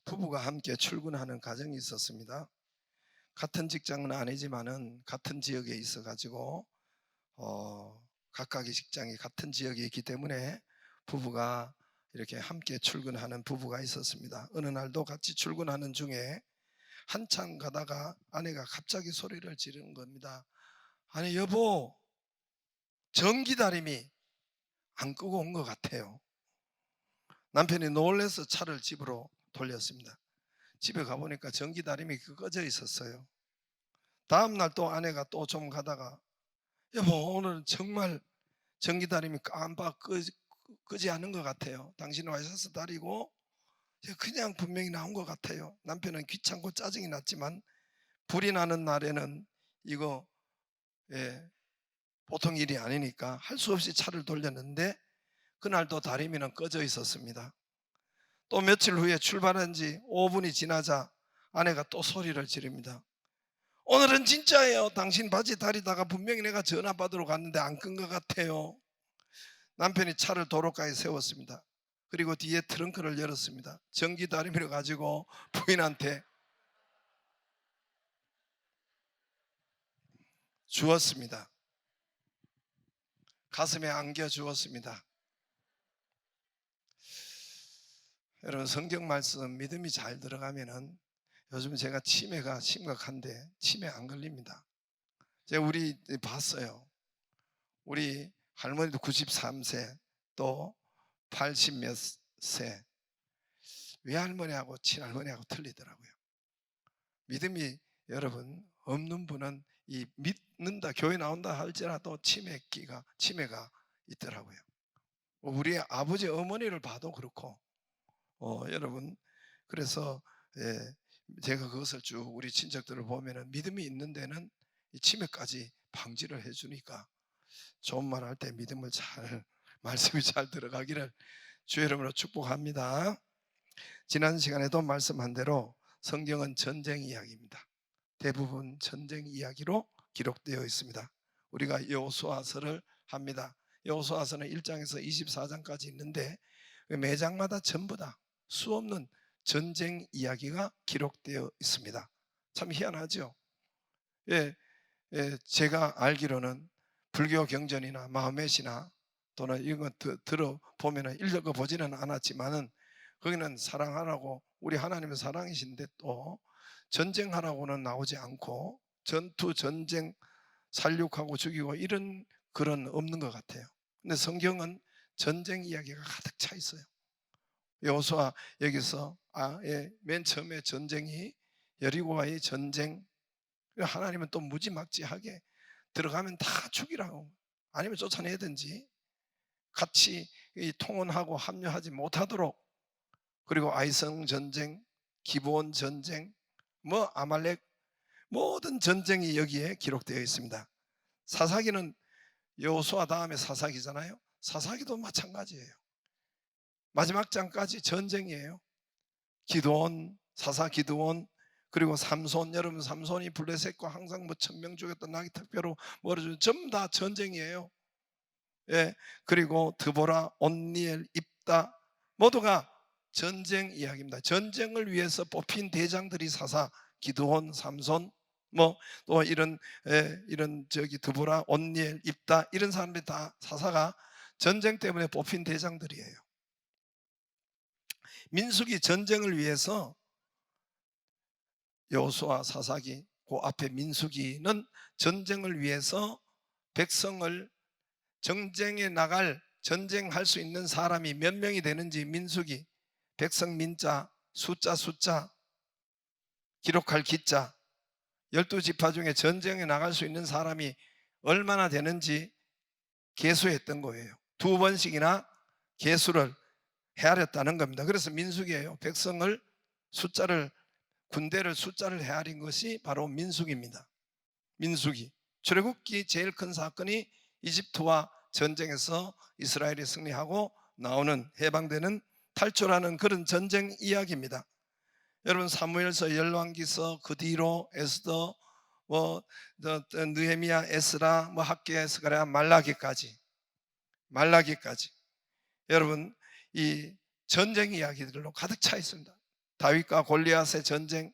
부부가 함께 출근하는 가정이 있었습니다. 같은 직장은 아니지만은 같은 지역에 있어 가지고 각각의 직장이 같은 지역에 있기 때문에 부부가 이렇게 함께 출근하는 부부가 있었습니다. 어느 날도 같이 출근하는 중에 한참 가다가 아내가 갑자기 소리를 지르는 겁니다. 아니 여보, 전기다림이 안 끄고 온 것 같아요. 남편이 놀라서 차를 집으로 돌렸습니다. 집에 가보니까 전기다림이 꺼져 있었어요. 다음 날 또 아내가 또 좀 가다가 여보, 오늘 정말 전기다림이 깜빡 끄지 않은 것 같아요. 당신 와이셔츠 다리고 그냥 분명히 나온 것 같아요. 남편은 귀찮고 짜증이 났지만 불이 나는 날에는 이거 보통 일이 아니니까 할 수 없이 차를 돌렸는데 그날도 다리미는 꺼져 있었습니다. 또 며칠 후에 출발한 지 5분이 지나자 아내가 또 소리를 지릅니다. 오늘은 진짜예요. 당신 바지 다리다가 분명히 내가 전화 받으러 갔는데 안 끈 것 같아요. 남편이 차를 도로가에 세웠습니다. 그리고 뒤에 트렁크를 열었습니다. 전기 다리미를 가지고 부인한테 주었습니다. 가슴에 안겨 주었습니다. 여러분, 성경 말씀 믿음이 잘 들어가면은 요즘 제가 치매가 심각한데 치매 안 걸립니다. 제가 우리 봤어요. 우리 할머니도 93세 또 80 몇 세. 외할머니하고 친할머니하고 틀리더라고요. 믿음이 여러분 없는 분은 이 믿는다 교회 나온다 할지라도 치매가 있더라고요. 우리 아버지 어머니를 봐도 그렇고 여러분 그래서 제가 그것을 쭉 우리 친척들을 보면은 믿음이 있는 데는 이 치매까지 방지를 해주니까 좋은 말 할 때 믿음을 잘 말씀이 잘 들어가기를 주의 이름으로 축복합니다. 지난 시간에도 말씀한 대로 성경은 전쟁 이야기입니다. 대부분 전쟁 이야기로 기록되어 있습니다. 우리가 여호수아서를 합니다. 여호수아서는 1장에서 24장까지 있는데 매 장마다 전부 다 수없는 전쟁 이야기가 기록되어 있습니다. 참 희한하죠. 제가 알기로는 불교 경전이나 마음의시나 또는 이런 것 들어보면 읽어보지는 않았지만은 거기는 사랑하라고 우리 하나님은 사랑이신데 또 전쟁하라고는 나오지 않고 전투 전쟁 살육하고 죽이고 이런 글은 없는 것 같아요. 근데 성경은 전쟁 이야기가 가득 차 있어요. 여호수아 여기서 맨 처음에 전쟁이 여리고와의 전쟁. 하나님은 또 무지막지하게 들어가면 다 죽이라고 아니면 쫓아내든지 같이 통혼하고 합류하지 못하도록. 그리고 아이성 전쟁, 기브온 전쟁, 아말렉 모든 전쟁이 여기에 기록되어 있습니다. 사사기는 여호수아 다음에 사사기잖아요. 사사기도 마찬가지예요. 마지막 장까지 전쟁이에요. 기드온, 사사 기드온, 그리고 삼손, 여러분 삼손이 블레셋과 항상 1000명 죽였던 나귀 특별로 멀어주는 전부 다 전쟁이에요. 그리고 드보라, 온니엘, 입다 모두가 전쟁 이야기입니다. 전쟁을 위해서 뽑힌 대장들이 사사, 기드온, 삼손, 또 이런 드보라, 온니엘, 입다 이런 사람들이 다 사사가 전쟁 때문에 뽑힌 대장들이에요. 민수기 전쟁을 위해서 여호수아, 사사기, 그 앞에 민수기는 전쟁을 위해서 백성을 전쟁에 나갈 전쟁할 수 있는 사람이 몇 명이 되는지 민수기 백성 민자 숫자 기록할 기자 12지파 중에 전쟁에 나갈 수 있는 사람이 얼마나 되는지 계수했던 거예요. 2번씩이나 계수를 헤아렸다는 겁니다. 그래서 민수기예요. 군대를 숫자를 헤아린 것이 바로 민수기입니다. 민수기. 출애굽기 제일 큰 사건이 이집트와 전쟁에서 이스라엘이 승리하고 나오는 해방되는 탈출하는 그런 전쟁 이야기입니다. 여러분 사무엘서, 열왕기서, 그 뒤로 에스더, 느헤미야, 에스라, 학개, 스가랴, 말라기까지 여러분 이 전쟁 이야기들로 가득 차 있습니다. 다윗과 골리앗의 전쟁,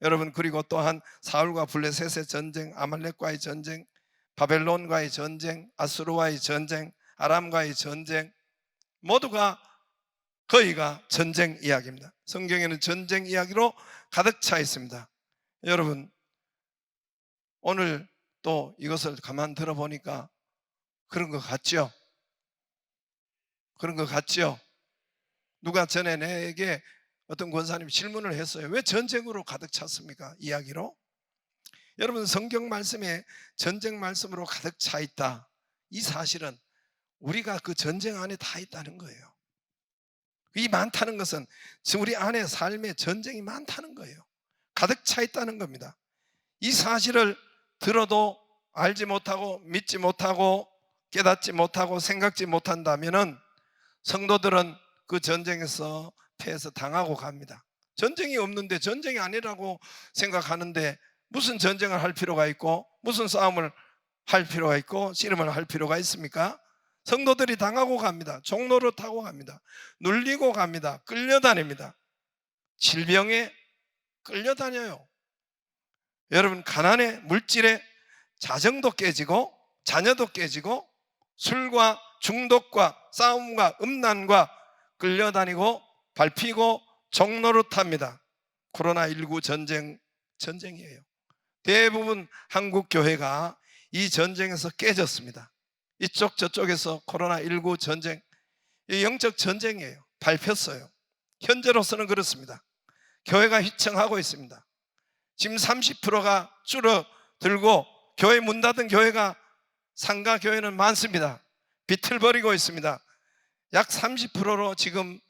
여러분, 그리고 또한 사울과 블레셋의 전쟁, 아말렉과의 전쟁, 바벨론과의 전쟁, 아수르와의 전쟁, 아람과의 전쟁, 모두가 거의가 전쟁 이야기입니다. 성경에는 전쟁 이야기로 가득 차 있습니다. 여러분, 오늘 또 이것을 가만 들어보니까 그런 것 같죠? 그런 것 같죠? 누가 전에 내게 어떤 권사님이 질문을 했어요. 왜 전쟁으로 가득 찼습니까? 이야기로. 여러분, 성경 말씀에 전쟁 말씀으로 가득 차 있다. 이 사실은 우리가 그 전쟁 안에 다 있다는 거예요. 이 많다는 것은 우리 안에 삶에 전쟁이 많다는 거예요. 가득 차 있다는 겁니다. 이 사실을 들어도 알지 못하고 믿지 못하고 깨닫지 못하고 생각지 못한다면은 성도들은 그 전쟁에서 패해서 당하고 갑니다. 전쟁이 없는데, 전쟁이 아니라고 생각하는데 무슨 전쟁을 할 필요가 있고 무슨 싸움을 할 필요가 있고 씨름을 할 필요가 있습니까? 성도들이 당하고 갑니다. 종로를 타고 갑니다. 눌리고 갑니다. 끌려다닙니다. 질병에 끌려다녀요. 여러분, 가난에, 물질에 자정도 깨지고 자녀도 깨지고 술과 중독과 싸움과 음란과 끌려다니고 밟히고 종로를 탑니다. 코로나19 전쟁이에요. 대부분 한국 교회가 이 전쟁에서 깨졌습니다. 이쪽 저쪽에서 코로나19 전쟁, 영적 전쟁이에요. 밟혔어요. 현재로서는 그렇습니다. 교회가 휘청하고 있습니다. 지금 30%가 줄어들고 교회 문 닫은 교회가 상가 교회는 많습니다. 비틀거리고 있습니다. 약 30%로 지금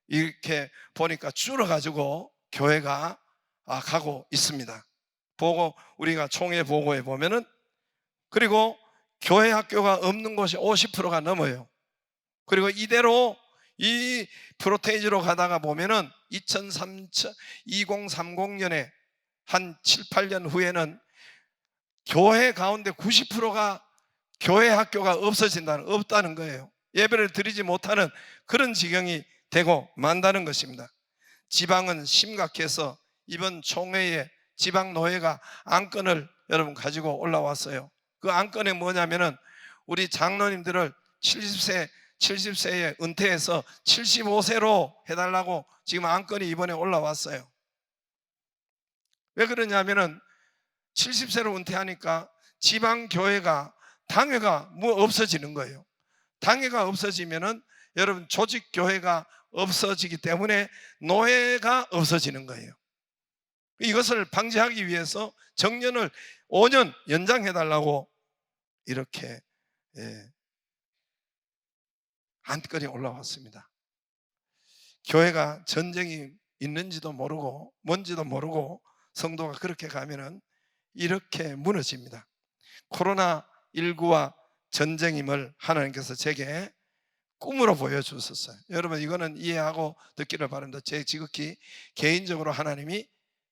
이렇게 보니까 줄어가지고 교회가 가고 있습니다. 우리가 총회 보고에 보면은, 그리고 교회 학교가 없는 곳이 50%가 넘어요. 그리고 이대로 이 프로테이지로 가다가 보면은 2030년에 한 7, 8년 후에는 교회 가운데 90%가 교회 학교가 없다는 거예요. 예배를 드리지 못하는 그런 지경이 되고 만다는 것입니다. 지방은 심각해서 이번 총회에 지방노회가 안건을 여러분 가지고 올라왔어요. 그 안건이 뭐냐면은 우리 장로님들을 70세에 은퇴해서 75세로 해달라고 지금 안건이 이번에 올라왔어요. 왜 그러냐면은 70세로 은퇴하니까 지방교회가 당회가 없어지는 거예요. 당회가 없어지면은 여러분, 조직교회가 없어지기 때문에 노회가 없어지는 거예요. 이것을 방지하기 위해서 정년을 5년 연장해달라고 이렇게 안건이 올라왔습니다. 교회가 전쟁이 있는지도 모르고 뭔지도 모르고 성도가 그렇게 가면은 이렇게 무너집니다. 코로나19와 전쟁임을 하나님께서 제게 꿈으로 보여주셨어요. 여러분, 이거는 이해하고 듣기를 바랍니다. 제 지극히 개인적으로 하나님이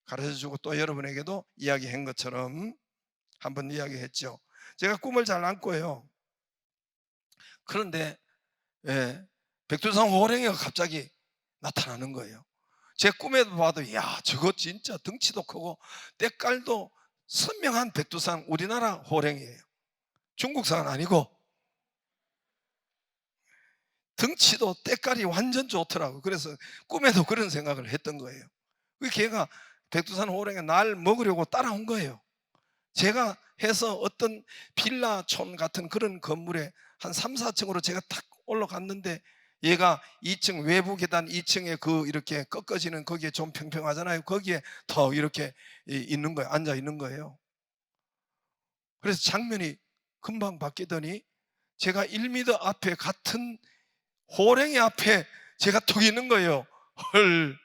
가르쳐주고 또 여러분에게도 이야기한 것처럼 한번 이야기했죠. 제가 꿈을 잘 안 꿔요. 그런데 백두산 호랭이가 갑자기 나타나는 거예요. 제 꿈에도 봐도, 야, 저거 진짜 덩치도 크고 때깔도 선명한 백두산 우리나라 호랭이에요. 중국산 아니고 덩치도 때깔이 완전 좋더라고요. 그래서 꿈에도 그런 생각을 했던 거예요. 그 걔가 백두산 호랭이 날 먹으려고 따라온 거예요. 제가 해서 어떤 빌라촌 같은 그런 건물에 한 3, 4층으로 제가 탁 올라갔는데, 얘가 2층 외부 계단 2층에 이렇게 꺾어지는 거기에 좀 평평하잖아요. 거기에 더 이렇게 있는 거예요. 앉아 있는 거예요. 그래서 장면이 금방 바뀌더니 제가 1m 앞에 같은 호랭이 앞에 제가 톡 있는 거예요. 헐.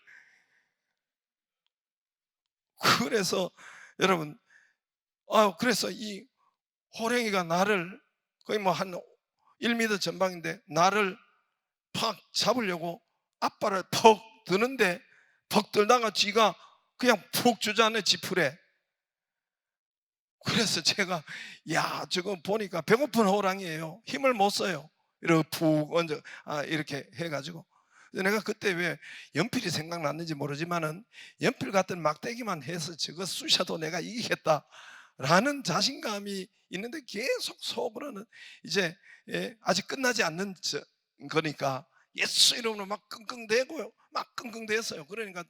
그래서 여러분, 그래서 이 호랭이가 나를 거의 한 1m 전방인데 나를 팍 잡으려고 앞발을 퍽 드는데, 퍽 들다가 쥐가 그냥 푹 주저앉네, 지풀에. 그래서 제가, 야, 저거 보니까 배고픈 호랑이에요. 힘을 못 써요. 이렇게 푹 얹어 이렇게 해가지고. 내가 그때 왜 연필이 생각났는지 모르지만은 연필 같은 막대기만 해서 저거 쑤셔도 내가 이기겠다라는 자신감이 있는데 계속 속으로는 이제 아직 끝나지 않는 거니까 예수 이름으로 막 끙끙대고요. 막 끙끙댔어요. 그러니까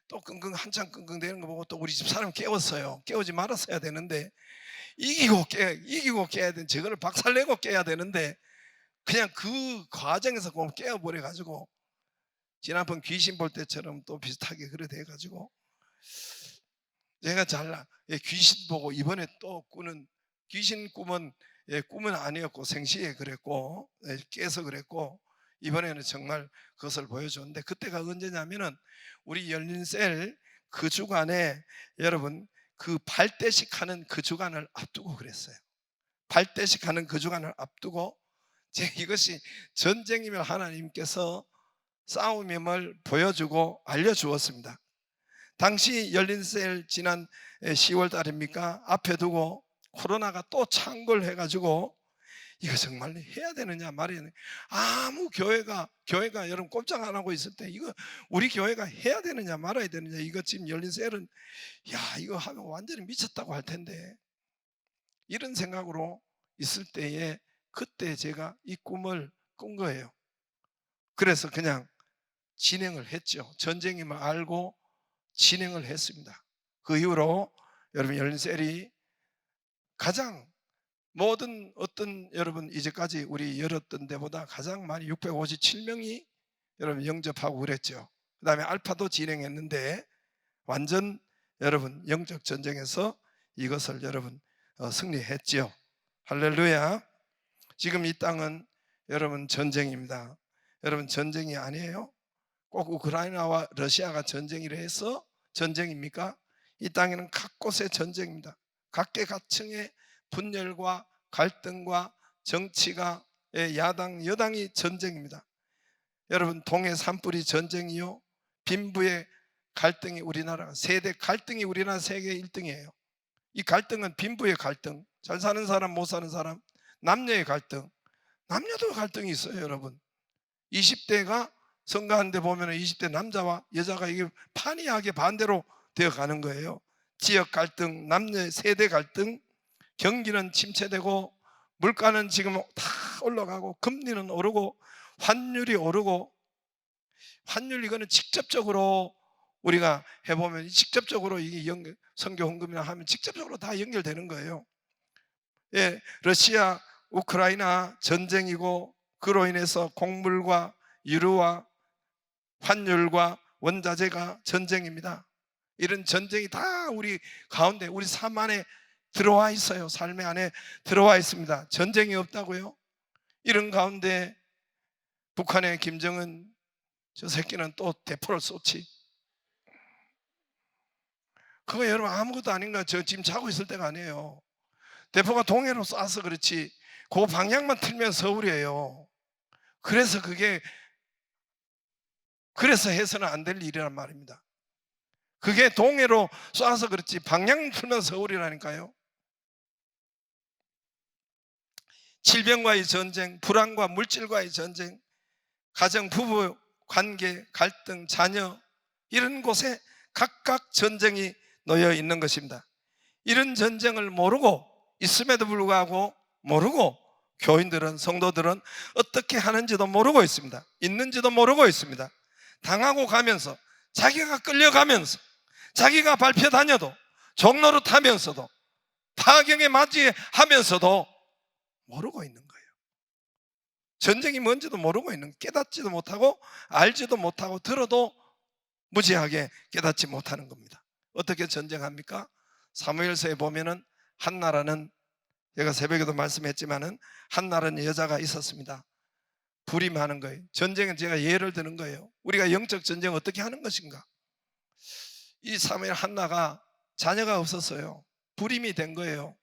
또 한참 끙끙대는 거 보고 또 우리 집 사람 깨웠어요. 깨우지 말았어야 되는데 이기고 깨야 되는 저거를 박살내고 깨야 되는데 그냥 그 과정에서 깨어버려 가지고 지난번 귀신 볼 때처럼 또 비슷하게 그래 돼 가지고 제가 귀신 보고 이번에 또 꾸는 귀신 꿈은 꿈은 아니었고 생시에 그랬고 깨서 그랬고 이번에는 정말 그것을 보여줬는데 그때가 언제냐면은 우리 열린셀 그 주간에 여러분 그 발대식 하는 그 주간을 앞두고 그랬어요. 발대식 하는 그 주간을 앞두고 이것이 전쟁이면 하나님께서 싸움임을 보여주고 알려주었습니다. 당시 열린셀 지난 10월 달입니까? 앞에 두고 코로나가 또 창궐해가지고 이거 정말 해야 되느냐 말이야. 아무 교회가 여러분 꼼짝 안 하고 있을 때 이거 우리 교회가 해야 되느냐 말아야 되느냐 이거 지금 열린셀은 야 이거 하면 완전히 미쳤다고 할 텐데 이런 생각으로 있을 때에 그때 제가 이 꿈을 꾼 거예요. 그래서 그냥 진행을 했죠. 전쟁임을 알고 진행을 했습니다. 그 이후로 여러분 열린셀이 가장 모든 어떤 여러분 이제까지 우리 열었던 데보다 가장 많이 657명이 여러분 영접하고 그랬죠. 그 다음에 알파도 진행했는데 완전 여러분 영적 전쟁에서 이것을 여러분 승리했죠. 할렐루야. 지금 이 땅은 여러분 전쟁입니다. 여러분 전쟁이 아니에요. 꼭 우크라이나와 러시아가 전쟁이라 해서 전쟁입니까? 이 땅에는 각 곳의 전쟁입니다. 각계각층의 분열과 갈등과 정치가 야당 여당이 전쟁입니다. 여러분 동해 산불이 전쟁이요, 빈부의 갈등이 우리나라 세대 갈등이 우리나라 세계 1등이에요. 이 갈등은 빈부의 갈등, 잘 사는 사람 못 사는 사람, 남녀의 갈등, 남녀도 갈등이 있어요. 여러분 20대가 선거하는데 보면 20대 남자와 여자가 이게 판이하게 반대로 되어 가는 거예요. 지역 갈등, 남녀 세대 갈등, 경기는 침체되고 물가는 지금 다 올라가고 금리는 오르고 환율이 오르고 환율 이거는 직접적으로 우리가 해보면 직접적으로 이게 선교 헌금이나 하면 직접적으로 다 연결되는 거예요. 예, 러시아 우크라이나 전쟁이고 그로 인해서 곡물과 유류와 환율과 원자재가 전쟁입니다. 이런 전쟁이 다 우리 가운데 우리 삶 안에 들어와 있어요. 삶의 안에 들어와 있습니다. 전쟁이 없다고요? 이런 가운데 북한의 김정은 저 새끼는 또 대포를 쏘지. 그거 여러분 아무것도 아닌 거. 저 지금 자고 있을 때가 아니에요. 대포가 동해로 쏴서 그렇지 그 방향만 틀면 서울이에요. 그래서 해서는 안 될 일이란 말입니다. 그게 동해로 쏴서 그렇지 방향 틀면 서울이라니까요. 질병과의 전쟁, 불안과 물질과의 전쟁, 가정, 부부 관계, 갈등, 자녀 이런 곳에 각각 전쟁이 놓여 있는 것입니다. 이런 전쟁을 모르고 있음에도 불구하고 모르고 교인들은 성도들은 어떻게 하는지도 모르고 있습니다. 있는지도 모르고 있습니다. 당하고 가면서 자기가 끌려가면서 자기가 밟혀 다녀도 종로를 타면서도 파경에 맞이하면서도 모르고 있는 거예요. 전쟁이 뭔지도 모르고 있는, 깨닫지도 못하고 알지도 못하고 들어도 무지하게 깨닫지 못하는 겁니다. 어떻게 전쟁합니까? 사무엘서에 보면은 한나라는, 제가 새벽에도 말씀했지만은 한나라는 여자가 있었습니다. 불임하는 거예요. 전쟁은 제가 예를 드는 거예요. 우리가 영적 전쟁 어떻게 하는 것인가? 이 사무엘 한나가 자녀가 없었어요. 불임이 된 거예요.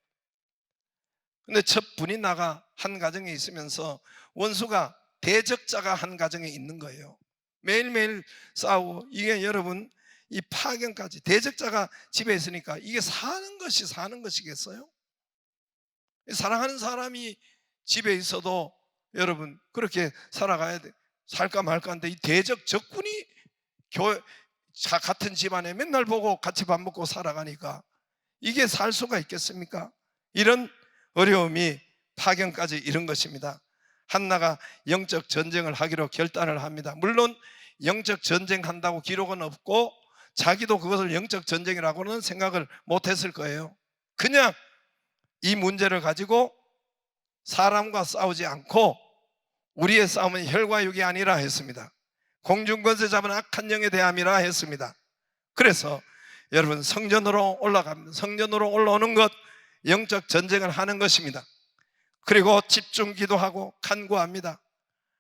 근데 첫 분이나가 한 가정에 있으면서 원수가 대적자가 한 가정에 있는 거예요. 매일매일 싸우고, 이게 여러분 이 파견까지 대적자가 집에 있으니까 이게 사는 것이겠어요? 사랑하는 사람이 집에 있어도 여러분 그렇게 살아가야 돼. 살까 말까 하는데 이 대적 적군이 같은 집안에 맨날 보고 같이 밥 먹고 살아가니까 이게 살 수가 있겠습니까? 이런 어려움이 파견까지 이른 것입니다. 한나가 영적 전쟁을 하기로 결단을 합니다. 물론 영적 전쟁한다고 기록은 없고 자기도 그것을 영적 전쟁이라고는 생각을 못했을 거예요. 그냥 이 문제를 가지고 사람과 싸우지 않고 우리의 싸움은 혈과 육이 아니라 했습니다. 공중권세 잡은 악한 영에 대함이라 했습니다. 그래서 여러분 성전으로 올라갑니다. 성전으로 올라오는 것 영적 전쟁을 하는 것입니다. 그리고 집중 기도하고 간구합니다.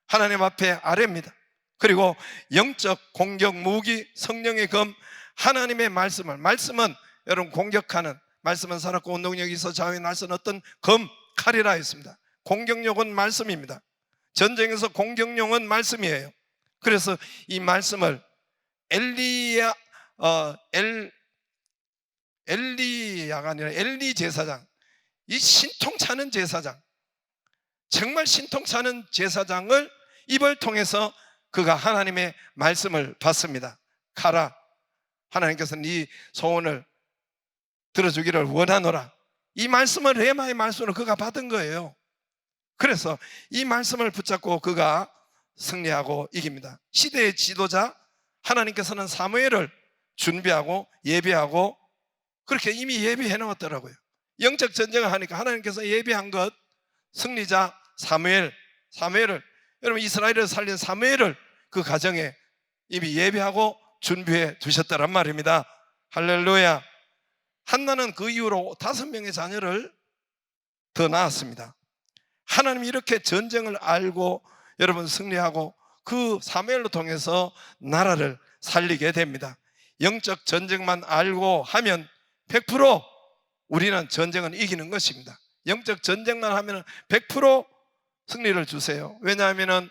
하나님 앞에 아뢰입니다. 그리고 영적 공격 무기 성령의 검 하나님의 말씀은 여러분 공격하는 말씀은 살았고 운동력이 있어 좌우에 날선 어떤 검 칼이라 했습니다. 공격력은 말씀입니다. 전쟁에서 공격용은 말씀이에요. 그래서 이 말씀을 엘리야가 아니라 엘리 제사장, 이 신통찮은 제사장, 정말 신통찮은 제사장을 입을 통해서 그가 하나님의 말씀을 받습니다. 가라, 하나님께서는 이 소원을 들어주기를 원하노라. 이 말씀을 레마의 말씀을 그가 받은 거예요. 그래서 이 말씀을 붙잡고 그가 승리하고 이깁니다. 시대의 지도자 하나님께서는 사무엘을 준비하고 예비하고 그렇게 이미 예비해 놓았더라고요. 영적 전쟁을 하니까 하나님께서 예비한 것, 승리자 사무엘을, 여러분 이스라엘을 살린 사무엘을 그 가정에 이미 예비하고 준비해 두셨다란 말입니다. 할렐루야. 한나는 그 이후로 5명의 자녀를 더 낳았습니다. 하나님이 이렇게 전쟁을 알고 여러분 승리하고 그 사무엘로 통해서 나라를 살리게 됩니다. 영적 전쟁만 알고 하면 100% 우리는 전쟁은 이기는 것입니다. 영적 전쟁만 하면 100% 승리를 주세요. 왜냐하면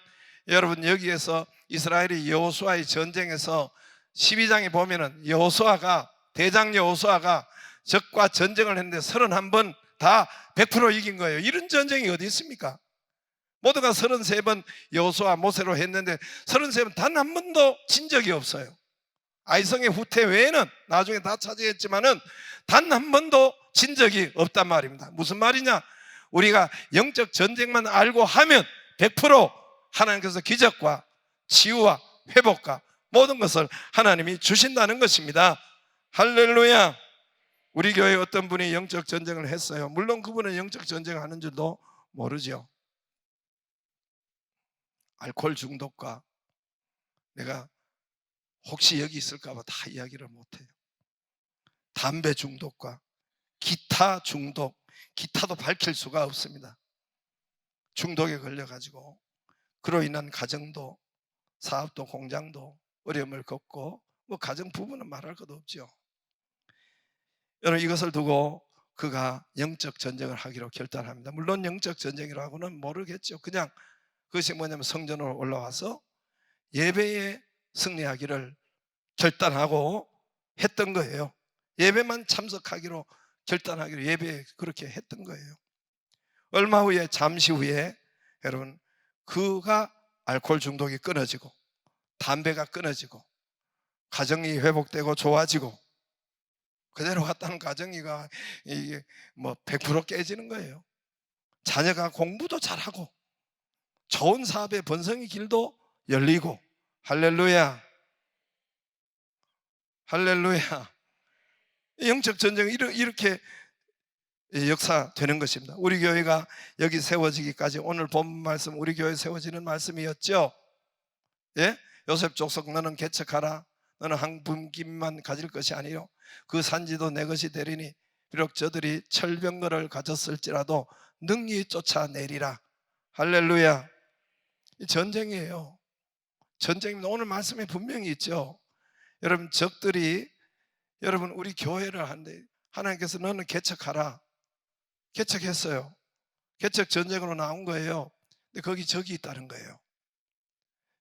여러분 여기에서 이스라엘이 여호수아의 전쟁에서 12장에 보면은 대장 여호수아가 적과 전쟁을 했는데 31번 다 100% 이긴 거예요. 이런 전쟁이 어디 있습니까? 모두가 33번 여호수아 모세로 했는데 33번 단 한 번도 진 적이 없어요. 아이성의 후퇴 외에는 나중에 다 차지했지만은 단 한 번도 진 적이 없단 말입니다. 무슨 말이냐? 우리가 영적 전쟁만 알고 하면 100% 하나님께서 기적과 치유와 회복과 모든 것을 하나님이 주신다는 것입니다. 할렐루야. 우리 교회에 어떤 분이 영적 전쟁을 했어요. 물론 그분은 영적 전쟁을 하는 줄도 모르죠. 알코올 중독과 내가 혹시 여기 있을까 봐 다 이야기를 못해요. 담배 중독과 기타 중독, 기타도 밝힐 수가 없습니다. 중독에 걸려가지고 그로 인한 가정도 사업도 공장도 어려움을 겪고 뭐 가정 부부는 말할 것도 없죠. 여러분 이것을 두고 그가 영적 전쟁을 하기로 결단합니다. 물론 영적 전쟁이라고는 모르겠죠. 그냥 그것이 뭐냐면 성전으로 올라와서 예배에 승리하기를 결단하고 했던 거예요. 예배만 참석하기로 결단하기로 예배에 그렇게 했던 거예요. 얼마 후에 잠시 후에 여러분 그가 알코올 중독이 끊어지고 담배가 끊어지고 가정이 회복되고 좋아지고 그대로 갔다는 가정이가 이게 뭐 100% 깨지는 거예요. 자녀가 공부도 잘하고 좋은 사업의 번성의 길도 열리고 할렐루야. 할렐루야. 영적 전쟁이 이렇게 역사되는 것입니다. 우리 교회가 여기 세워지기까지 오늘 본 말씀 우리 교회 세워지는 말씀이었죠. 예? 요셉 족속 너는 개척하라. 너는 한 분깃만 가질 것이 아니요 그 산지도 내 것이 되리니 비록 저들이 철병거를 가졌을지라도 능히 쫓아내리라. 할렐루야. 이 전쟁이에요. 전쟁입니다. 오늘 말씀에 분명히 있죠. 여러분 적들이 여러분 우리 교회를 하는데 하나님께서 너는 개척하라. 개척했어요. 개척 전쟁으로 나온 거예요. 근데 거기 적이 있다는 거예요.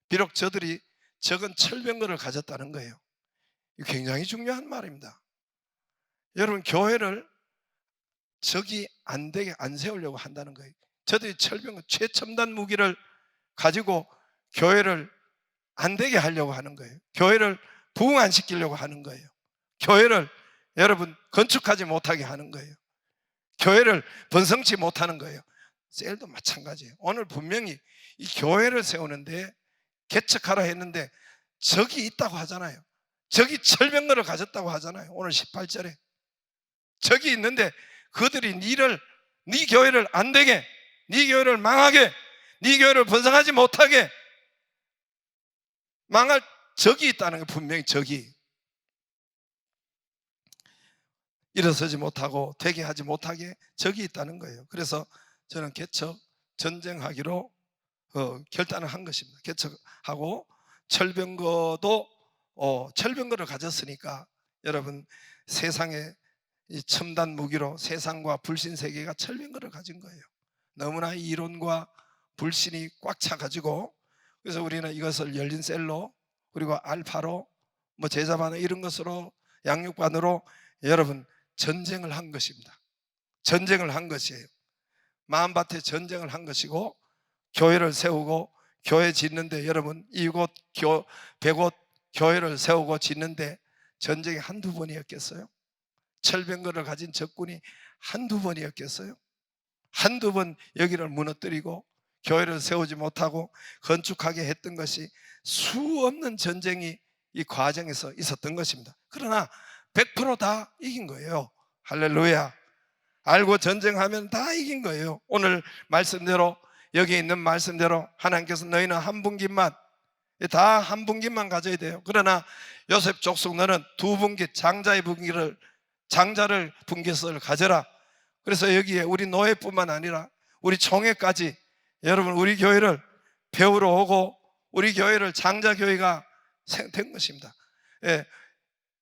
비록 저들이 적은 철병거를 가졌다는 거예요. 이거 굉장히 중요한 말입니다. 여러분 교회를 적이 안 되게 안 세우려고 한다는 거예요. 저들이 철병거 최첨단 무기를 가지고 교회를 안 되게 하려고 하는 거예요. 교회를 부흥 안 시키려고 하는 거예요. 교회를 여러분 건축하지 못하게 하는 거예요. 교회를 번성치 못하는 거예요. 셀도 마찬가지예요. 오늘 분명히 이 교회를 세우는데 개척하라 했는데 적이 있다고 하잖아요. 적이 철병거를 가졌다고 하잖아요. 오늘 18절에 적이 있는데 그들이 네 교회를 안 되게, 네 교회를 망하게, 네 교회를 번성하지 못하게 망할 적이 있다는 게 분명히 적이 일어서지 못하고 되게 하지 못하게 적이 있다는 거예요. 그래서 저는 개척 전쟁하기로 결단을 한 것입니다. 개척하고 철병거도 철병거를 가졌으니까 여러분 세상에 이 첨단 무기로 세상과 불신 세계가 철병거를 가진 거예요. 너무나 이론과 불신이 꽉 차가지고 그래서 우리는 이것을 열린 셀로 그리고 알파로 뭐 제자반을 이런 것으로 양육반으로 여러분 전쟁을 한 것입니다. 전쟁을 한 것이에요. 마음밭에 전쟁을 한 것이고 교회를 세우고 교회 짓는데 여러분 이곳 100곳 교회를 세우고 짓는데 전쟁이 한두 번이었겠어요? 철병거를 가진 적군이 한두 번이었겠어요? 한두 번 여기를 무너뜨리고 교회를 세우지 못하고 건축하게 했던 것이 수없는 전쟁이 이 과정에서 있었던 것입니다. 그러나 100%다 이긴 거예요. 할렐루야. 알고 전쟁하면 다 이긴 거예요. 오늘 말씀대로 여기 있는 말씀대로 하나님께서 너희는 한 분기만 다 한 분기만 가져야 돼요. 그러나 요셉 족속 너는 두 분기 장자를 분깃을 가져라. 그래서 여기에 우리 노예뿐만 아니라 우리 총회까지 여러분 우리 교회를 배우러 오고 우리 교회를 장자교회가 된 것입니다. 예,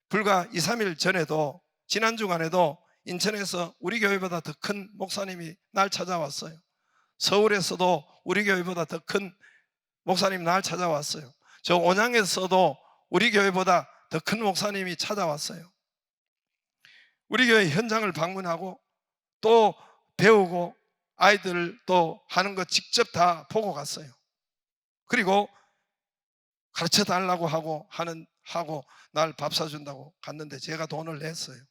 불과 2, 3일 전에도 지난 주간에도 인천에서 우리 교회보다 더 큰 목사님이 날 찾아왔어요. 서울에서도 우리 교회보다 더 큰 목사님이 날 찾아왔어요. 저 온양에서도 우리 교회보다 더 큰 목사님이 찾아왔어요. 우리 교회 현장을 방문하고 또 배우고 아이들 또 하는 거 직접 다 보고 갔어요. 그리고 가르쳐 달라고 하고 날 밥 사준다고 갔는데 제가 돈을 냈어요.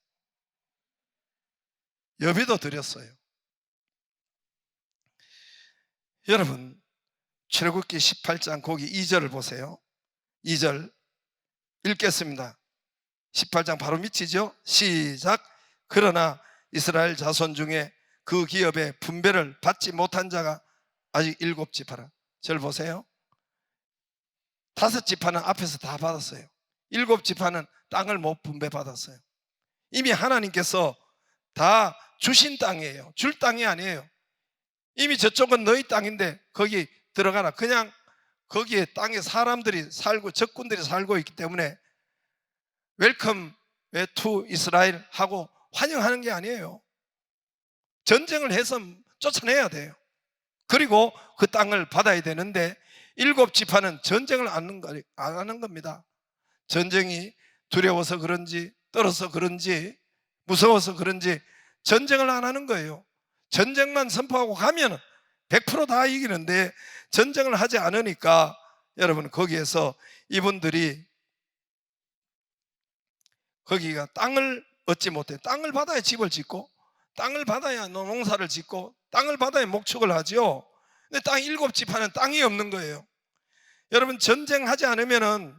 여비도 드렸어요. 여러분 출애굽기 18장 거기 2절을 보세요. 2절 읽겠습니다. 18장 바로 밑이죠. 시작. 그러나 이스라엘 자손 중에 그 기업의 분배를 받지 못한 자가 아직 7지파라. 저를 보세요. 5지파는 앞에서 다 받았어요. 7지파는 땅을 못 분배받았어요. 이미 하나님께서 다 주신 땅이에요. 줄 땅이 아니에요. 이미 저쪽은 너희 땅인데 거기 들어가라. 그냥 거기에 땅에 사람들이 살고 적군들이 살고 있기 때문에 웰컴 투 이스라엘 하고 환영하는 게 아니에요. 전쟁을 해서 쫓아내야 돼요. 그리고 그 땅을 받아야 되는데 7지파는 전쟁을 안 하는 겁니다. 전쟁이 두려워서 그런지 떨어서 그런지 무서워서 그런지 전쟁을 안 하는 거예요. 전쟁만 선포하고 가면 100%다 이기는데 전쟁을 하지 않으니까 여러분 거기에서 이분들이 거기가 땅을 얻지 못해요. 땅을 받아야 집을 짓고 땅을 받아야 농사를 짓고 땅을 받아야 목축을 하죠. 근데 땅 7지파는 땅이 없는 거예요. 여러분 전쟁하지 않으면은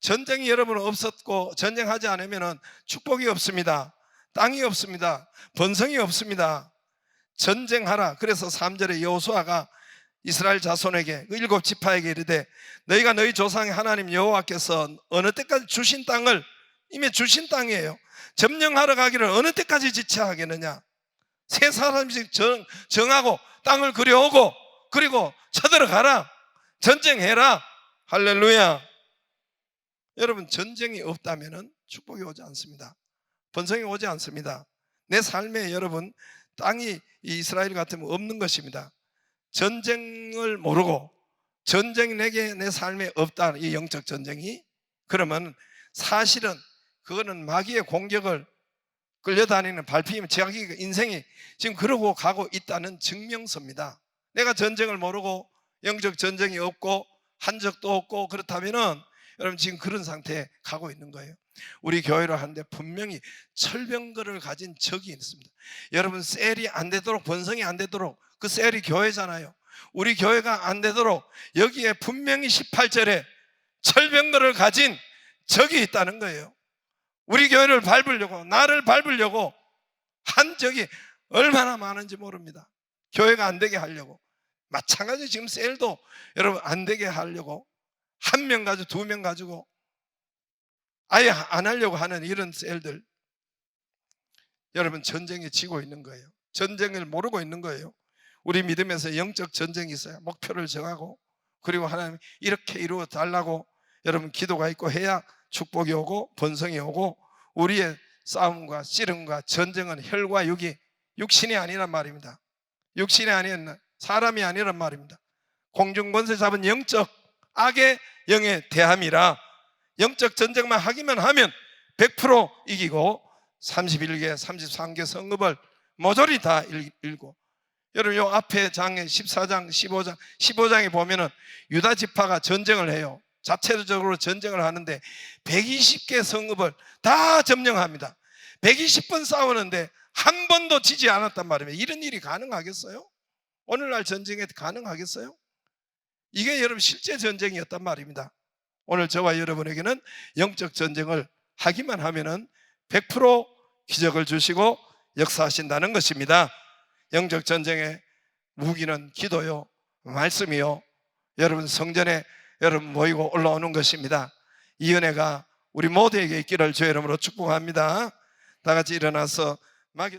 전쟁이 여러분 없었고 전쟁하지 않으면은 축복이 없습니다. 땅이 없습니다. 번성이 없습니다. 전쟁하라. 그래서 3절에 여호수아가 이스라엘 자손에게 7지파에게 이르되 너희가 너희 조상의 하나님 여호와께서 어느 때까지 주신 땅을 이미 주신 땅이에요. 점령하러 가기를 어느 때까지 지체하겠느냐. 세 사람씩 정하고 땅을 그려오고 그리고 쳐들어가라. 전쟁해라. 할렐루야. 여러분 전쟁이 없다면 축복이 오지 않습니다. 번성이 오지 않습니다. 내 삶에 여러분 땅이 이스라엘 같으면 없는 것입니다. 전쟁을 모르고 전쟁이 내 삶에 없다. 이 영적 전쟁이 그러면 사실은 그거는 마귀의 공격을 끌려다니는 발피면 자기 인생이 지금 그러고 가고 있다는 증명서입니다. 내가 전쟁을 모르고 영적 전쟁이 없고 한 적도 없고 그렇다면은 여러분 지금 그런 상태에 가고 있는 거예요. 우리 교회를 하는데 분명히 철병거를 가진 적이 있습니다. 여러분 셀이 안 되도록, 번성이 안 되도록, 그 셀이 교회잖아요. 우리 교회가 안 되도록 여기에 분명히 18절에 철병거를 가진 적이 있다는 거예요. 우리 교회를 밟으려고, 나를 밟으려고 한 적이 얼마나 많은지 모릅니다. 교회가 안 되게 하려고. 마찬가지 지금 셀도 여러분 안 되게 하려고 한 명 가지고 두 명 가지고 아예 안 하려고 하는 이런 셀들, 여러분 전쟁에 지고 있는 거예요. 전쟁을 모르고 있는 거예요. 우리 믿음에서 영적 전쟁이 있어요. 목표를 정하고, 그리고 하나님 이렇게 이루어 달라고 여러분 기도가 있고 해야 축복이 오고 번성이 오고, 우리의 싸움과 씨름과 전쟁은 혈과 육이, 육신이 아니란 말입니다. 육신이 아닌, 사람이 아니란 말입니다. 공중권세 잡은 영적 악의 영의 대함이라 영적 전쟁만 하기만 하면 100% 이기고 31개 33개 성읍을 모조리 다 읽고, 여러분 요 앞에 장에 14장 15장에 보면은 유다 지파가 전쟁을 해요. 자체적으로 전쟁을 하는데 120개 성읍을 다 점령합니다. 120번 싸우는데 한 번도 지지 않았단 말입니다. 이런 일이 가능하겠어요? 오늘날 전쟁에 가능하겠어요? 이게 여러분 실제 전쟁이었단 말입니다. 오늘 저와 여러분에게는 영적 전쟁을 하기만 하면은 100% 기적을 주시고 역사하신다는 것입니다. 영적 전쟁의 무기는 기도요, 말씀이요, 여러분 성전에 여러분 모이고 올라오는 것입니다. 이 은혜가 우리 모두에게 있기를 주의 이름으로 축복합니다. 다 같이 일어나서